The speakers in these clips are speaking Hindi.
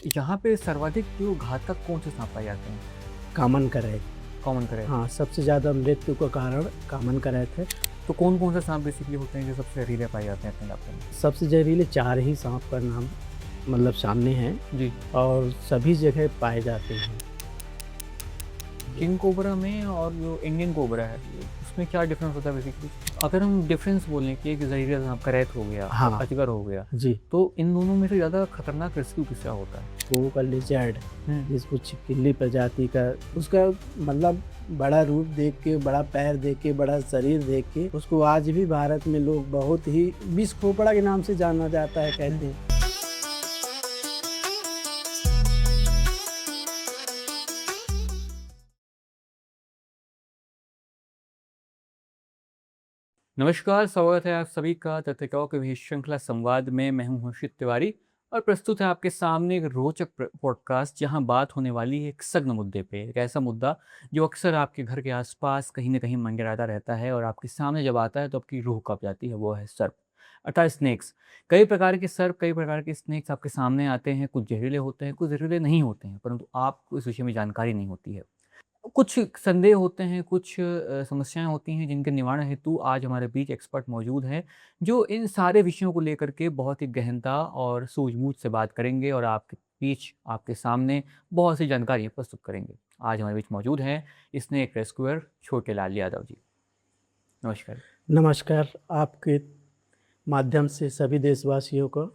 यहाँ पे सर्वाधिक जो घातक कौन से सांप पाए जाते हैं? कामन करैत। कॉमन करें हाँ, सबसे ज़्यादा मृत्यु का कारण कामन करैत है। तो कौन कौन से सांप बेसिकली होते हैं जो सबसे जहरीले पाए जाते हैं अपने इलाके में? सबसे जहरीले 4 ही सांप का नाम मतलब सामने हैं जी। और सभी जगह पाए जाते हैं। किंग कोबरा में और जो इंडियन कोबरा है उसमें क्या डिफरेंस होता है बेसिकली? अगर हम डिफरेंस बोलें कि एक जहरीला सांप करैत हो गया, हाँ। अजगर हो गया, जी, तो इन दोनों में से ज़्यादा खतरनाक रेस्क्यू किसका होता है? वो का लिजर्ड हम्म, जिसको छिपकली प्रजाति का उसका मतलब बड़ा रूप देख के, बड़ा पैर देख के, बड़ा शरीर देख के उसको आज भी भारत में लोग बहुत ही विष खोपड़ा के नाम से जाना जाता है, कहते हैं। नमस्कार, स्वागत है आप सभी का तथ्य टॉक की श्रृंखला संवाद में। मैं हूं हर्षित तिवारी और प्रस्तुत है आपके सामने एक रोचक पॉडकास्ट जहां बात होने वाली है एक सघन मुद्दे पे। एक ऐसा मुद्दा जो अक्सर आपके घर के आसपास कहीं ना कहीं मंडराता रहता है और आपके सामने जब आता है तो आपकी रूह कांप जाती है। वो है सर्प, अर्थात स्नेक्स। कई प्रकार के सर्प, कई प्रकार के स्नेक्स आपके सामने आते हैं। कुछ जहरीले होते हैं, कुछ जहरीले नहीं होते हैं, परंतु आपको इस विषय में जानकारी नहीं होती है। कुछ संदेह होते हैं, कुछ समस्याएँ होती हैं जिनके निवारण हेतु आज हमारे बीच एक्सपर्ट मौजूद हैं, जो इन सारे विषयों को लेकर के बहुत ही गहनता और सूझबूझ से बात करेंगे और आपके बीच, आपके सामने बहुत सी जानकारियाँ प्रस्तुत करेंगे। आज हमारे बीच मौजूद हैं स्नेक रेस्क्यूअर छोटे लाल यादव जी। नमस्कार। नमस्कार, आपके माध्यम से सभी देशवासियों को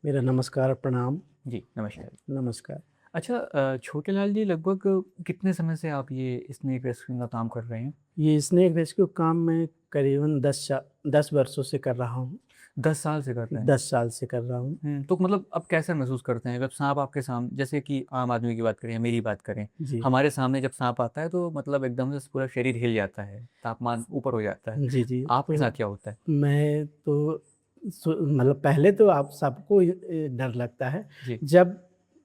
मेरा नमस्कार, प्रणाम। जी, नमस्कार। नमस्कार। अच्छा, छोटे लाल जी, लगभग कितने समय से आप ये स्नेक रेस्क्यू का काम कर रहे हैं? ये स्नेक रेस्क्यू काम मैं करीबन 10 वर्षों से कर रहा हूँ। 10 साल से कर रहे हैं? 10 साल से कर रहा हूँ। तो मतलब अब कैसा महसूस करते हैं जब सांप आपके सामने, जैसे कि आम आदमी की बात करें या मेरी बात करें, जी, हमारे सामने जब सांप आता है तो मतलब एकदम से पूरा शरीर हिल जाता है, तापमान ऊपर हो जाता है। जी, जी। आपके तो साथ क्या होता है? मैं तो मतलब पहले तो आप सबको डर लगता है। जी। जब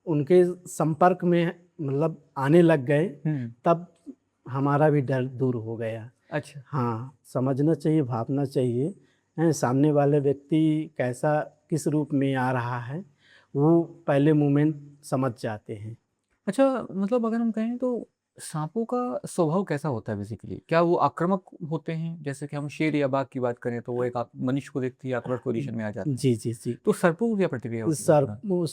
उनके संपर्क में मतलब आने लग गए, हुँ। तब हमारा भी डर दूर हो गया। अच्छा। हाँ, समझना चाहिए, भापना चाहिए, हैं, सामने वाले व्यक्ति कैसा किस रूप में आ रहा है, वो पहले मोमेंट समझ जाते हैं। अच्छा, मतलब अगर हम कहें तो साँपों का स्वभाव कैसा होता है बेसिकली? क्या वो आक्रामक होते हैं? जैसे कि हम शेर या बाघ की बात करें तो वो एक आप मनुष्य को देखते ही आक्रामक पोज़ीशन में आ जाते हैं। जी, जी, जी। तो सर्पों की क्या प्रतिक्रिया होती है इस सर्प दौरान? वो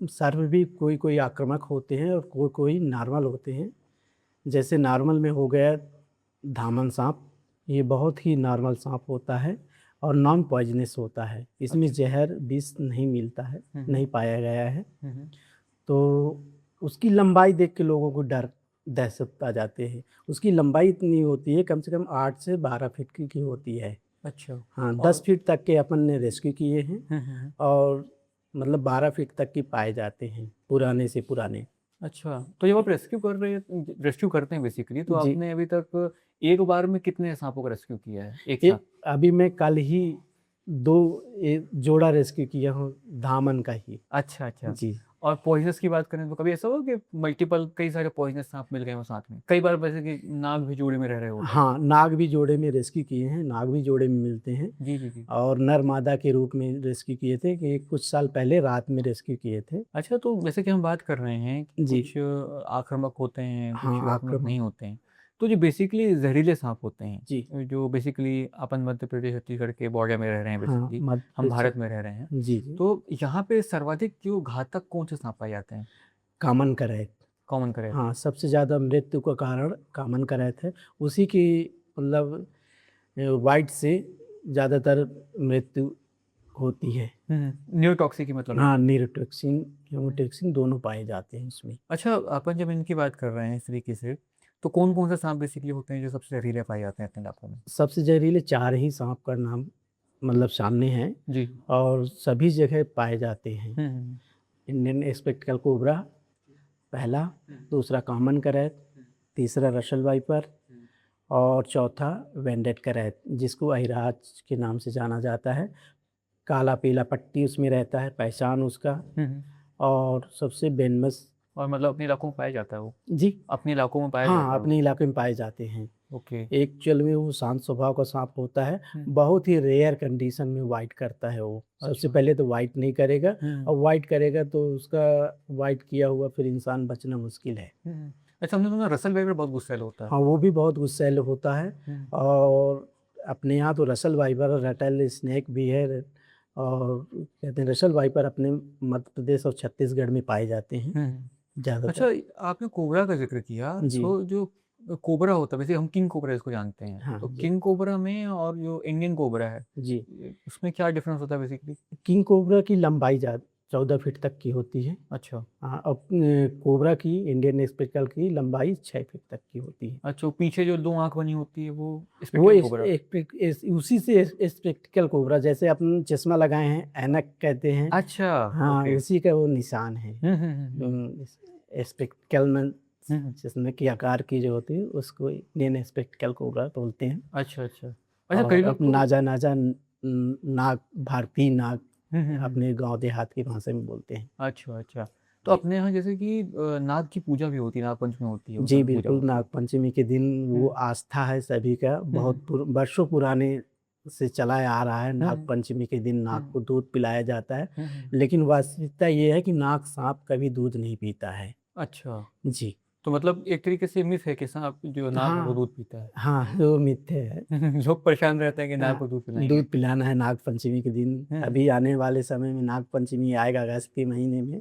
सर्प भी कोई-कोई आक्रामक होते हैं और कोई-कोई नॉर्मल होते हैं। जैसे नॉर्मल में हो गया धामन साँप, ये बहुत ही नॉर्मल साँप होता है और नॉन पॉइज़नस होता है। इसमें अच्छा। ज़हर विष नहीं मिलता है, हुँ, हुँ। नहीं पाया गया है। हुँ, हुँ। तो उसकी लंबाई देख के लोगों को दहशत आ जाते हैं। उसकी लंबाई इतनी होती है, कम से कम 8 से 12 फीट की होती है। अच्छा। हाँ, 10 और फीट तक के अपन ने रेस्क्यू किए हैं हुँ, हुँ, हुँ। और मतलब 12 फीट तक के पाए जाते हैं, पुराने से पुराने। अच्छा, तो जब आप रेस्क्यू करते हैं बेसिकली, तो जी, आपने अभी तक एक बार में कितने साँपों को रेस्क्यू किया है एक ये साथ? अभी मैं कल ही 2 जोड़ा रेस्क्यू किया हूँ, धामन का ही। अच्छा, अच्छा। जी। और पॉइज़नस की बात करें तो कभी ऐसा हुआ कि मल्टीपल कई सारे पॉइज़नस साँप मिल गए हों साथ में? कई बार वैसे कि नाग भी जोड़े में रह रहे होते हैं। हाँ, नाग भी जोड़े में रेस्क्यू किए हैं, नाग भी जोड़े में मिलते हैं जी, जी, जी। और नर-मादा के रूप में रेस्क्यू किए थे कि कुछ साल पहले रात में रेस्क्यू किए थे। अच्छा, तो जैसे कि हम बात कर रहे हैं कि जी। कुछ आक्रामक होते हैं, हाँ, कुछ आक्रामक आक्रामक। नहीं होते हैं। तो जो बेसिकली ज़हरीले साँप होते जी। हैं, जो बेसिकली अपन मध्य प्रदेश, छत्तीसगढ़ के बॉर्डर में रह रहे हैं हाँ, बेसिकली, मध्य हम प्रदेश। भारत में रह रहे हैं। जी, जी। तो यहाँ पे सर्वाधिक जो घातक कौन से सांप पाए जाते हैं? कामन करैत। कॉमन करें। हाँ, सबसे ज़्यादा मृत्यु का कारण कामन करैत है। उसी की मतलब वाइट से ज़्यादातर मृत्यु होती है। न्यूरोटॉक्सिक की मतलब है। हाँ, न्यूरोटॉक्सिन, हीमोटॉक्सिन दोनों पाए जाते हैं इसमें। अच्छा, अपन जब इनकी बात कर रहे हैं इस तरीके से, तो कौन-कौन से सांप बेसिकली होते हैं जो सबसे जहरीले पाए जाते हैं अपने इलाकों में? सबसे जहरीले 4 ही साँप का नाम मतलब सामने हैं जी। और सभी जगह पाए जाते हैं। हुँ, हुँ, इंडियन स्पेक्ट्रल कोबरा पहला, दूसरा कॉमन करैत, तीसरा रसेल वाइपर और चौथा वेन्डेट करैत, जिसको अहिराज के नाम से जाना जाता है। काला पीला पट्टी उसमें रहता है, पहचान उसका। हुँ, हुँ। और सबसे वेनमस। और मतलब अपने इलाकों में पाया जाता है वो? जी। अपने इलाकों में पाया जाता हाँ, है वो? अपने इलाके में पाए जाते हैं। ओके। एक्चुअल में वो शांत स्वभाव का सांप होता है, बहुत ही रेयर कंडीशन में वाइट करता है वो। सबसे अच्छा। पहले तो वाइट नहीं करेगा, और वाइट करेगा तो उसका वाइट किया हुआ फिर इंसान बचना मुश्किल है। अच्छा, हमने सुना रसल वाइपर बहुत गुस्सैल होता है। हाँ, वो भी बहुत गुस्सैल होता है। और अपने यहाँ तो रसल वाइपर, रटल स्नेक भी है, और कहते हैं रसल वाइपर अपने मध्य प्रदेश और छत्तीसगढ़ में पाए जाते हैं ज़्यादातर। अच्छा, आपने कोबरा का जिक्र किया, जी। तो जो कोबरा होता है, वैसे हम किंग कोबरा इसको जानते हैं, हाँ तो जी। किंग कोबरा में और जो इंडियन कोबरा है, जी, उसमें क्या डिफरेंस होता है बेसिकली? किंग कोबरा की लंबाई 14 फीट तक की होती है। अच्छा। हाँ, और कोबरा की, इंडियन स्पेकल की लंबाई 6 फीट तक की होती है। अच्छा, पीछे जो 2 आँख बनी होती है वो वो स्पेक्टेकल कोबरा? उसी से स्पेक्टिकल कोबरा, जैसे अपन चश्मा लगाए हैं, ऐनक कहते हैं। अच्छा, हाँ, ओके। उसी का वो निशान है। स्पेक्टिकल में चश्मे के आकार की जो होती है उसको इंडियन स्पेक्टिकल कोबरा बोलते हैं। अच्छा, अच्छा। अच्छा, कई और लोग अब तो नाजा नाजा नाग, भारतीय नाग हम्म। अपने गांव देहात की भाषा में बोलते हैं। अच्छा, अच्छा। तो जी। अपने यहाँ जैसे कि नाग की पूजा भी होती है, नाग पंचमी होती है, जी उसमें पूजा बिल्कुल, होती है। नागपंचमी के दिन वो आस्था है सभी का, बहुत वर्षों पुराने से चला आ रहा है। नागपंचमी के दिन नाग को दूध पिलाया जाता है, लेकिन वास्तविकता ये है कि नाग सांप कभी दूध नहीं पीता है। अच्छा, जी। तो मतलब एक तरीके से मिथ है कि सांप जो नाग है वो हाँ, दूध पीता है। हाँ, वो मिथ्या है। लोग परेशान रहते हैं कि नाग को हाँ, दूध पिलाएंगे। दूध पिलाना है नाग पंचमी के दिन। अभी आने वाले समय में नाग पंचमी आएगा अगस्त के महीने में,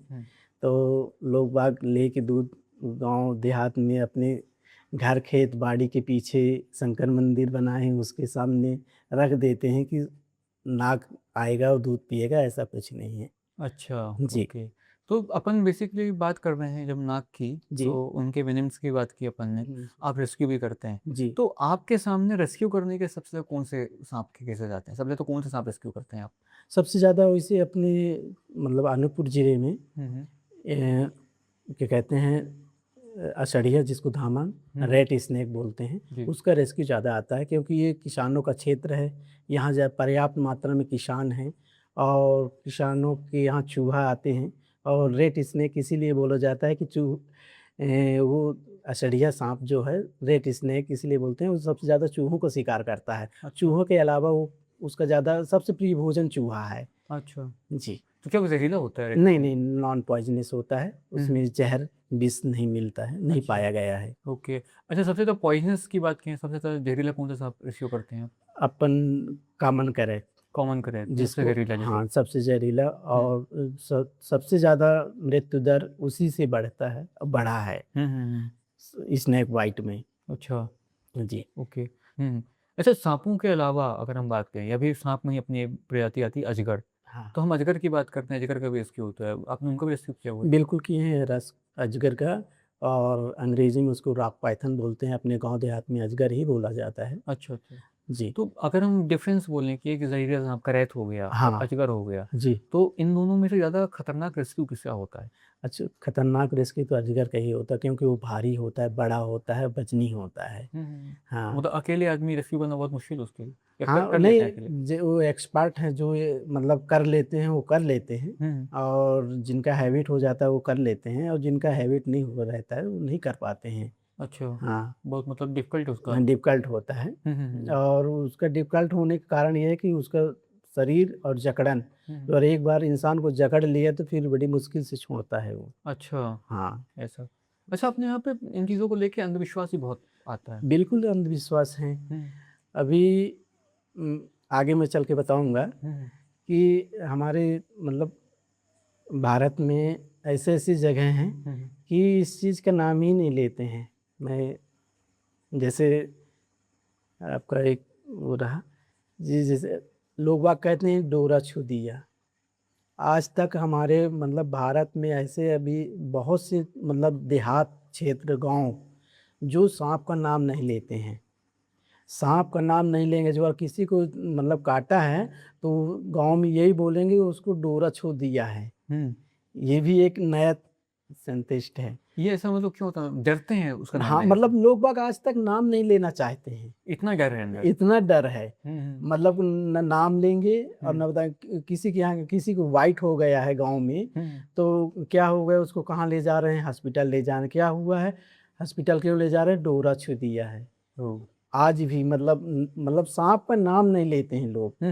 तो लोग बाग लेके दूध गांव देहात में अपने घर खेत बाड़ी के पीछे शंकर मंदिर बनाए हैं, उसके सामने रख देते हैं कि नाग आएगा और दूध पिएगा। ऐसा कुछ नहीं है। अच्छा, जी। ओके। तो अपन बेसिकली बात कर रहे हैं जब नाग की, जी। तो उनके वेनम्स की बात की अपन ने। आप रेस्क्यू भी करते हैं, जी। तो आपके सामने रेस्क्यू करने के सबसे कौन से सांप के केसेस आते हैं? सबसे तो कौन से सांप रेस्क्यू करते हैं आप? सबसे ज़्यादा वैसे अपने मतलब अनूपपुर जिले में क्या कहते हैं, असड़िया, जिसको धामन रेड स्नेक बोलते हैं, जी। उसका रेस्क्यू ज़्यादा आता है, क्योंकि ये किसानों का क्षेत्र है। यहाँ पर्याप्त मात्रा में किसान हैं, और किसानों के यहाँ चूहा आते हैं। और रेड स्नेक इसीलिए बोला जाता है कि वो असड़िया सांप जो है, रेड स्नेक इसलिए बोलते हैं, वो सबसे ज़्यादा चूहों को शिकार करता है। अच्छा। चूहों के अलावा वो उसका ज़्यादा सबसे प्रिय भोजन चूहा है। अच्छा, जी। तो क्या वो जहरीला होता है नहीं रेड नहीं, नॉन पॉइजनस होता है, उसमें जहर विष नहीं मिलता है, नहीं अच्छा। पाया गया है। ओके। अच्छा, सबसे ज़्यादा पॉइजनस की बात करें, सबसे ज़्यादा जहरीला कौन सा सांप रेस्क्यू करते हैं आप? अपन कॉमन करें कॉमन करें सबसे जिसको, जहरीला जैसे? हाँ, सबसे जहरीला, और सबसे ज़्यादा मृत्यु दर उसी से बढ़ता है, बढ़ा है स्नेक बाइट में। अच्छा, जी। ओके। अच्छा, सांपों के अलावा अगर हम बात करें, अभी सांप में ही अपनी एक प्रजाति आती है अजगर, हाँ, तो हम अजगर की बात करते हैं, अजगर का भी रेस्क्यू होता है, आपने उनका भी रेस्क्यू किया हुआ है? बिल्कुल किए हैं रस अजगर का, और अंग्रेजी में उसको रॉक पाइथन बोलते हैं, अपने गांव देहात में अजगर ही बोला जाता है। अच्छा, अच्छा। जी। तो अगर हम डिफरेंस बोलें कि एक जहरीला सांप करैत हो गया और हाँ। अजगर हो गया, जी। तो इन दोनों में से ज़्यादा खतरनाक रेस्क्यू किसका होता है? अच्छा, खतरनाक रेस्क्यू तो अजगर का ही होता है, क्योंकि वो भारी होता है, बड़ा होता है, वजनी होता है। हाँ। मतलब अकेले आदमी रेस्क्यू करना बहुत मुश्किल है उसके लिए, या कर हाँ, कर लेते हैं अकेले? नहीं, जो वो एक्सपर्ट हैं, जो ये मतलब कर लेते हैं वो कर लेते हैं, और जिनका हैबिट हो जाता है वो कर लेते हैं, और जिनका हैबिट नहीं हो रहता है वो नहीं कर पाते हैं। अच्छा, हाँ, बहुत मतलब डिफिकल्ट है उसका। डिफ़िकल्ट होता है। और उसका डिफ़िकल्ट होने का कारण ये है कि उसका शरीर और जकड़न, और एक बार इंसान को जकड़ लिया तो फिर बड़ी मुश्किल से छोड़ता है वो। अच्छा, हाँ, ऐसा। अच्छा, अपने यहाँ पे इन चीज़ों को लेके अंधविश्वास भी बहुत आता है। बिल्कुल अंधविश्वास हैं। हम्म, अभी उम, आगे मैं चल के बताऊँगा हम्म, कि हमारे मतलब भारत में ऐसी-ऐसी जगह हैं कि इस चीज़ का नाम ही नहीं लेते हैं। मैं जैसे आपका एक वो रहा जी, जैसे लोग बाग कहते हैं डोरा छू दिया। आज तक हमारे मतलब भारत में ऐसे अभी बहुत से मतलब देहात क्षेत्र, गाँव, जो साँप का नाम नहीं लेते हैं। साँप का नाम नहीं लेंगे, जो अगर किसी को मतलब काटा है तो गाँव में यही बोलेंगे उसको डोरा छू दिया है। ये भी एक नया संतुष्ट है। ये ऐसा मतलब क्यों होता है, डरते हैं उसका नाम हाँ, लेने से? मतलब लोग बाग आज तक नाम नहीं लेना चाहते हैं, इतना डर है अंदर? इतना डर है। हम्म, मतलब न नाम लेंगे और न बताएं, किसी के यहाँ किसी को वाइट हो गया है गाँव में, तो क्या हो गया, उसको कहाँ ले जा रहे हैं, हॉस्पिटल ले जाने, क्या हुआ है, हॉस्पिटल क्यों ले जा रहे हैं, डोरा छू दिया है। आज भी मतलब सांप का नाम नहीं लेते हैं लोग।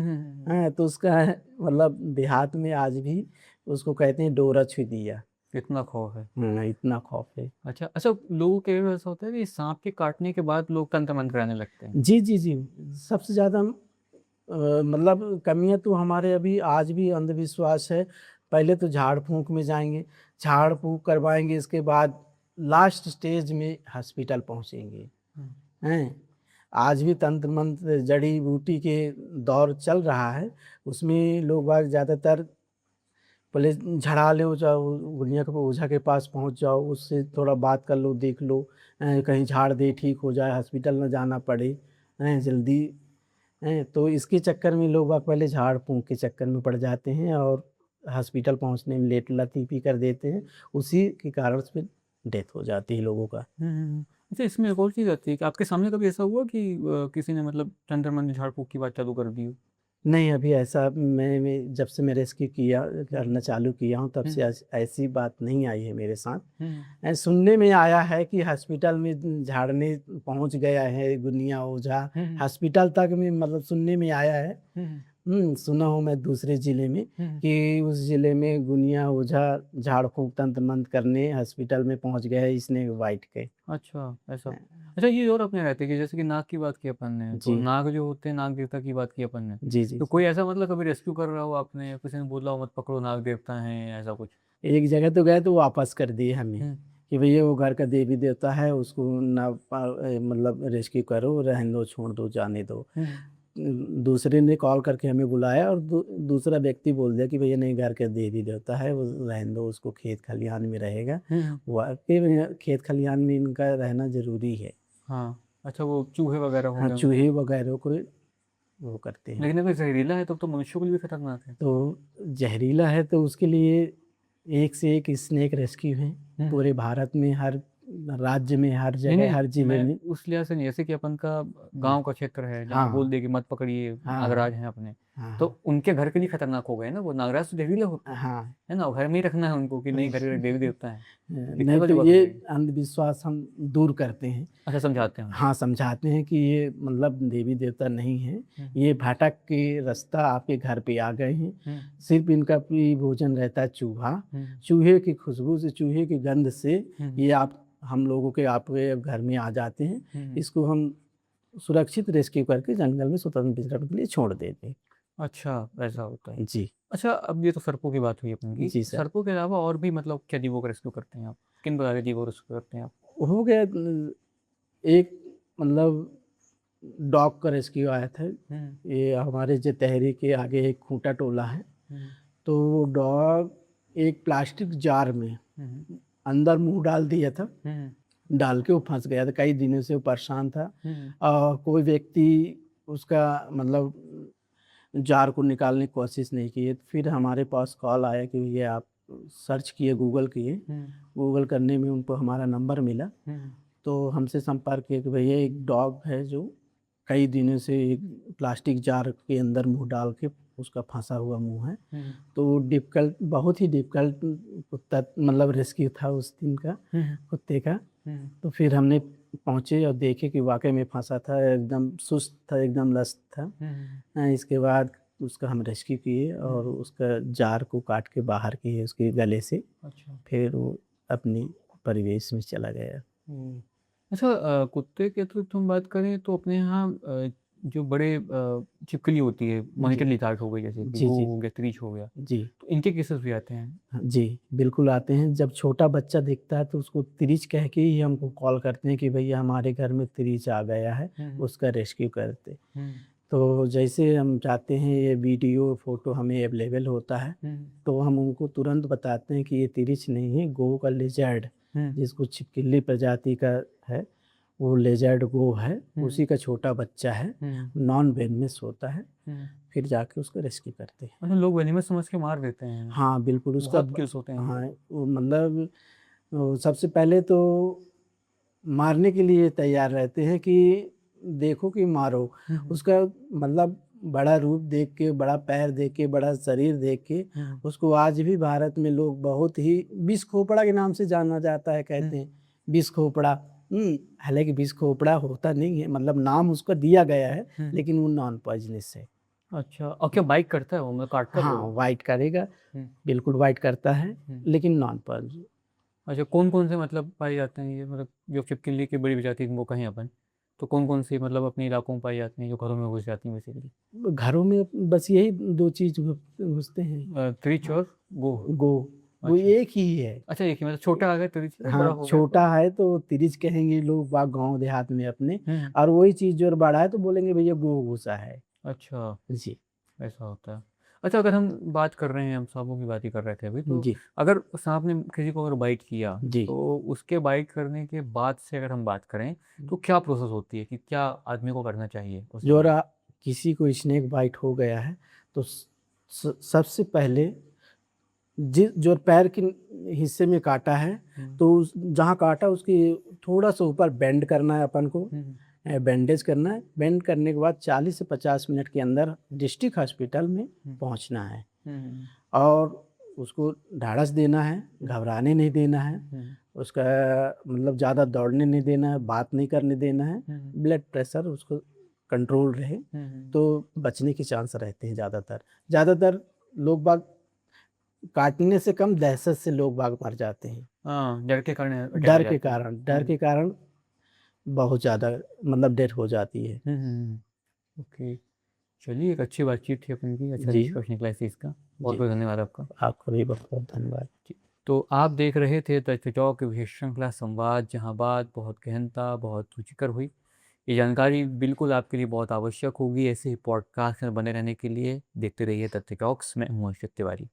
हाँ, तो उसका मतलब देहात में आज भी उसको कहते हैं डोरा छुदिया। इतना खौफ है। हाँ, इतना खौफ है। अच्छा अच्छा, लोगों के ऐसा होता है कि सांप के काटने के बाद लोग तंत्र मंत्र कराने लगते हैं। जी जी जी, सबसे ज़्यादा मतलब कमियां तो हमारे अभी आज भी अंधविश्वास है। पहले तो झाड़ फूंक में जाएंगे, झाड़ फूंक करवाएंगे, इसके बाद लास्ट स्टेज में हॉस्पिटल पहुंचेंगे। हम्म, हैं, आज भी तंत्र मंत्र जड़ी बूटी के दौर चल रहा है। उसमें लोग बाग ज़्यादातर पहले झड़ा लो, जाओ गुनिया के ओझा के पास पहुंच जाओ, उससे थोड़ा बात कर लो, देख लो, कहीं झाड़ दे ठीक हो जाए, हॉस्पिटल ना जाना पड़े, जल्दी। तो इसके चक्कर में लोग बाग पहले झाड़ फूंक के चक्कर में पड़ जाते हैं और हॉस्पिटल पहुंचने में लेट लतीफ़ी कर देते हैं। उसी के कारण से डेथ हो जाती है लोगों का। अच्छा, इसमें एक और चीज़ आती है कि आपके सामने कभी ऐसा हुआ कि किसी ने मतलब तंत्र मंत्र झाड़ फूक की बात चालू कर दी हो? नहीं, अभी ऐसा मैं जब से मैं रेस्क्यू किया करना चालू किया हूँ तब से ऐसी बात नहीं आई है मेरे साथ। सुनने में आया है कि हॉस्पिटल में झाड़ने पहुंच गया है गुनिया ओझा, हॉस्पिटल तक में मतलब सुनने में आया है। सुना हूँ मैं दूसरे ज़िले में कि उस ज़िले में गुनिया ओझा झाड़ फूँक तंत्र मंत्र करने हॉस्पिटल में पहुंच गया है स्नेक बाइट के। अच्छा, ऐसा। अच्छा, ये और अपने रहते हैं कि जैसे कि नाग की बात की अपन ने, तो जी नाग जो होते हैं, नाग देवता की बात की अपन ने। जी जी तो जी। कोई ऐसा मतलब कभी रेस्क्यू कर रहा हो आपने, या किसी ने बोला हो मत पकड़ो नाग देवता हैं, ऐसा कुछ? एक जगह तो गए तो वापस कर दिए हमें हम्म, कि भैया वो घर का देवी देवता है, उसको ना मतलब रेस्क्यू करो, रहने दो, छोड़ दो, जाने दो। हम्म, दूसरे ने कॉल करके हमें बुलाया और दूसरा व्यक्ति बोल दिया कि भैया नहीं, घर का देवी देवता है, वो रहने दो, उसको खेत खलिहान में रहेगा। वाकई में खेत खलिहान में इनका रहना ज़रूरी है। हाँ। अच्छा, वो चूहे वगैरह हाँ, होंगे उनके। चूहे वगैरह को वो करते हैं। लेकिन अगर जहरीला है तब तो मनुष्यों के लिए भी खतरनाक है। तो जहरीला है तो उसके लिए एक से एक स्नेक रेस्क्यू हैं हम्म। पूरे भारत में, हर राज्य में, हर नहीं जगह, नहीं, हर जिले मैं में। उस लिहाज से नहीं, जैसे कि अपन का हाँ गांव का क्षेत्र है जहाँ बोल हाँ दे कि मत पकड़िए, हाँ नागराज हैं अपने, तो हाँ उनके घर के लिए खतरनाक हो गए ना वो। नागराज तो जहरीले होते हैं, हाँ। है ना, घर में ही रखना है उनको कि नहीं, घर के देवी देवता है। दिक्कत नहीं, तो वाली बात हो ये जाएगी। अंधविश्वास हम दूर करते हैं। अच्छा, समझाते हैं उनको। हाँ, समझाते हैं कि ये मतलब देवी देवता नहीं है, हम्म, ये भटक के रास्ता आपके घर पे आ गए हैं। हम्म, सिर्फ इनका भी भोजन रहता है चूहा। हम्म, चूहे की खुशबू से, चूहे की गंध से हम्म, ये आप हम लोगों के आपके घर में आ जाते हैं। हम्म। इसको हम सुरक्षित रेस्क्यू करके जंगल में स्वतंत्र विचरण के लिए छोड़ देते हैं। अच्छा, ऐसा होता है। जी अच्छा, अब ये तो सर्पों की बात हुई अपन की। जी सर। सर्पों के अलावा और भी मतलब क्या जीवों को रेस्क्यू करते हैं आप? किन प्रकार के जीवों को रेस्क्यू करते हैं आप? हो गया एक मतलब डॉग का रेस्क्यू आया था। हम्म, ये हमारे जतहरी के आगे एक खूंटा टोला है। हम्म, तो वो डॉग एक प्लास्टिक जार में हम्म, अंदर मुंह डाल दिया था, हम्म, डाल के वो फंस गया था। कई दिनों से वो परेशान था। हम्म, कोई व्यक्ति उसका मतलब जार को निकालने की कोशिश नहीं की है। तो फिर हमारे पास कॉल आया कि ये आप सर्च किए, गूगल किए। हम्म, गूगल करने में उनको हमारा नंबर मिला, हम्म, तो हमसे संपर्क किया कि भैया एक डॉग है जो कई दिनों से एक प्लास्टिक जार के अंदर मुंह डाल के उसका फंसा हुआ मुंह है। हम्म, तो डिफ़िकल्ट, बहुत ही डिफ़िकल्ट कुत्ता मतलब रेस्क्यू था उस दिन का, हम्म, कुत्ते का। हम्म, तो फिर हमने पहुँचे और देखे कि वाक़ई में फंसा था, एकदम सुस्त था, एकदम लस्त था। हम्म, इसके बाद उसका हम रेस्क्यू किए और उसका जार को काट के बाहर किए उसके गले से। अच्छा। फिर वो अपनी परिवेश में चला गया। अच्छा, कुत्ते की अतिरिक्त हम बात करें तो अपने यहाँ जो बड़े छिपकली होती है, मॉनिटर जी लिजार्ड हो गई, जैसे कि जी वो जी हो गया, त्रीच हो गया, जी। तो इनके केसेस भी आते हैं। हाँ, जी, बिल्कुल आते हैं। जब छोटा बच्चा दिखता है तो उसको तिरिच कह के ही हमको कॉल करते हैं कि भैया हमारे घर में तिरिच आ गया है, हम्म, उसका रेस्क्यू करते। हम्म, तो जैसे हम चाहते हैं ये वीडियो, फ़ोटो हमें अवेलेबल होता है, हम्म, तो हम उनको तुरंत बताते हैं कि ये तिरिच नहीं है, गो का लिजर्ड, हम्म, जिसको छिपकली प्रजाति का है, वो लिजर्ड गो है, हम्म, उसी का छोटा बच्चा है, हम्म, नॉन वेनमस होता है। हम्म। फिर जाके उसको रेस्क्यू करते हैं। अच्छा, लोग वेनिमस समझ के मार देते हैं। हाँ, बिल्कुल उसका बहुत केस होते हैं। हाँ, वो मतलब सबसे पहले तो मारने के लिए तैयार रहते हैं कि देखो कि मारो। हम्म, उसका मतलब बड़ा रूप देख के, बड़ा पैर देख के, बड़ा शरीर देख के हम्म, उसको आज भी भारत में लोग बहुत ही विष खोपड़ा के नाम से जाना जाता है, कहते हम्म, हैं विष खोपड़ा। हालांकि विष खोपड़ा होता नहीं है, मतलब नाम उसका दिया गया है, हम्म, लेकिन वो नॉन पॉइजनस है। अच्छा, और क्या बाइक करता है वो, मतलब काटता है हाँ, लोगों को? वाइट करेगा, हम्म, बिल्कुल वाइट करता है, हम्म। लेकिन नॉन पॉइजन। अच्छा, कौन कौन से मतलब पाए जाते हैं ये, मतलब जो छिपकली की बड़ी प्रजाति वो कहें अपन, तो कौन कौन सी मतलब अपने इलाकों में पाई जाती हैं जो घरों में घुस जाती हैं बेसिकली? घरों में बस यही दो चीज घुसते हैं। त्रिच हाँ, और गो। गो, वो अच्छा, एक ही है। अच्छा, एक ही मतलब छोटा आ गया त्रिच है, हाँ, बड़ा हो गया तो? छोटा है तो तिरिच कहेंगे लोग बाग गांव देहात में अपने, हम्म, और वही चीज जो बड़ा है तो बोलेंगे भैया गो घुसा है। अच्छा, जी। ऐसा होता है। अच्छा, अगर हम बात कर रहे हैं, हम सांपों की बात ही कर रहे थे अभी, तो जी। अगर सांप ने किसी को अगर बाइट किया, जी। तो उसके बाइट करने के बाद से अगर हम बात करें, तो क्या प्रोसेस होती है कि क्या आदमी को करना चाहिए उस जो समय? किसी को स्नेक बाइट हो गया है तो सबसे पहले जो पैर के हिस्से में काटा है, हम्म, तो जहाँ काटा उसकी थोड़ा सा ऊपर बेंड करना है अपन को, हम्म, बैंडेज करना है। बेंड करने के बाद 40 से 50 मिनट के अंदर डिस्ट्रिक्ट हॉस्पिटल में हम्म, पहुंचना है, हम्म, और उसको ढाढ़स देना है, हम्म, घबराने नहीं देना है, हम्म, उसका मतलब ज़्यादा दौड़ने नहीं देना है, बात नहीं करने देना है, हम्म, ब्लड प्रेशर उसको कंट्रोल रहे, हम्म। तो बचने के चांस रहते हैं। ज़्यादातर लोग बाग काटने से कम दहशत से लोग बाग मर जाते हैं। हाँ, डर के कारण अटैक आ जाते हैं। डर के कारण बहुत ज़्यादा मतलब डेथ हो जाती है। ओके, चलिए, एक अच्छी बातचीत थी अपन की, अच्छा जी। निष्कर्ष निकला इस चीज़ का। बहुत जी, बहुत धन्यवाद आपका। आपको भी बहुत बहुत धन्यवाद। जी। तो आप देख रहे थे तथ्य टॉक की विशेष श्रृंखला संवाद, जहां बात बहुत गहनता, बहुत रुचिकर हुई। ये जानकारी बिल्कुल आपके लिए बहुत आवश्यक होगी। ऐसे ही पॉडकास्ट में बने रहने के लिए देखते रहिए तथ्य टॉक्स। मैं हूँ अर्षित तिवारी।